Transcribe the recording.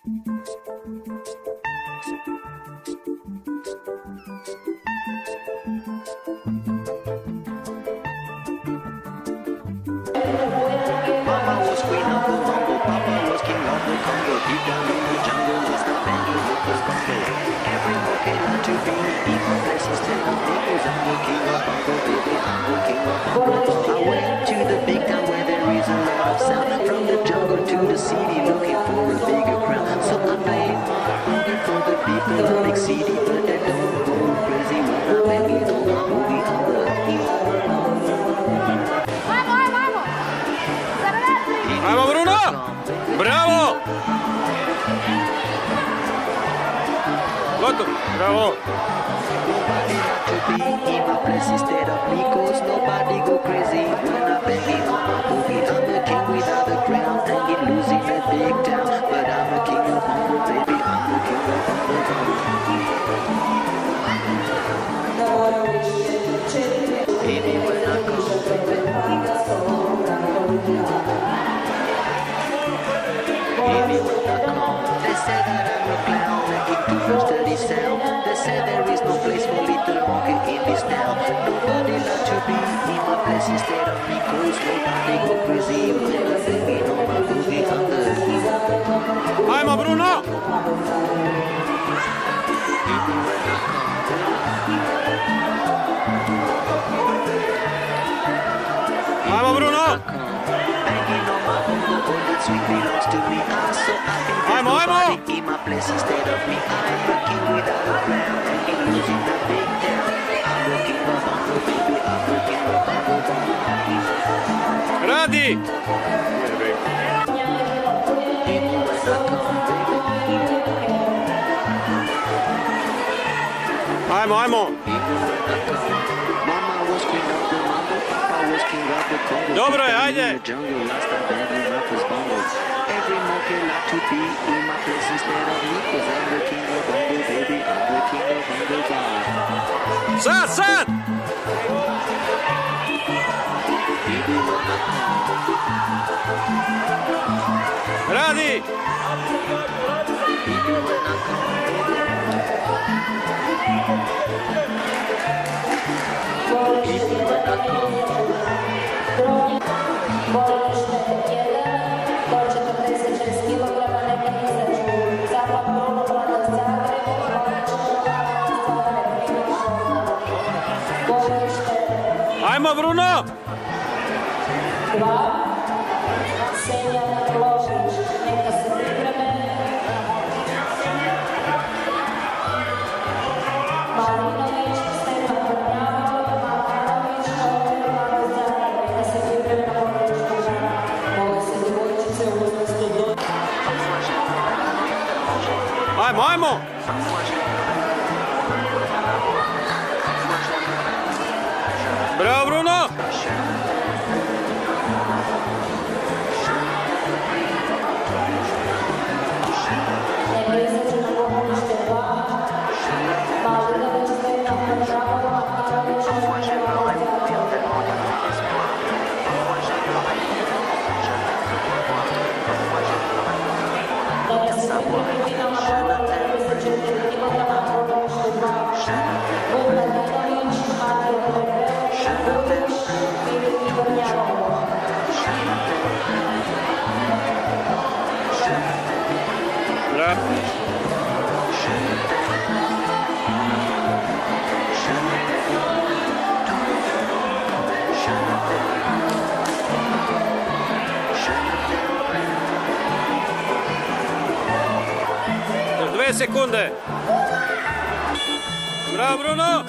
Mama was queen of the mambo, Papa was king of the Congo. Deep down in the jungle was the banging with the bongo. Every monkey like to be in my place instead of me, 'cause I'm the king of bongo, baby, I'm the king of bongo. I went to the big town where there is a lot of sound. From the jungle to the city, looking for a bigger crowd. So I played my boogie for the people of big city, but they don't go crazy when I'm banging on my boogie on the Bravo Bruno! Bravo! Gotovo! Bravo! Nobody like to be in my place instead of me, 'cause nobody go crazy when I'm banging on my boogie. I'm the king without a crown, hanging loose in that big town. But I'm the king of bongo, baby, I'm the king of bongo. Baby, when I come, baby, when I come, they say that I'm a clown, making too much dirty sound. They say there is no place for little monkey in this town. Nobody like to be in my place instead of me, 'cause nobody go crazy when I'm banging on my boogie on the Vai ma Bruno! baby, when I come. Vai ma Bruno! Banging on my bongo, all that sweet belongs to me. I'm so happy that nobody in my place instead of me. I'm the king without a crown, hanging loose in the big town. I'm the king of bongo, baby, I'm the king of bongo. Radi! Baby, when I come, Ajmo, ajmo! baby, when I come. Mama was queen of the mambo, Papa was king of the Congo. Dobro je, In ajde! the jungle, last time banging my first bongo. Every monkey like to be in my place instead of me, 'cause I'm the king of bongo, baby, I'm the king of bongo god. Sad, sad! Baby, when I come. Radi! Baby, when I come. Baby, when I come. Ajmo Bruno! Ajmo, ajmo! Bravo Bruno! Još 2 sekunde. Bravo Bruno!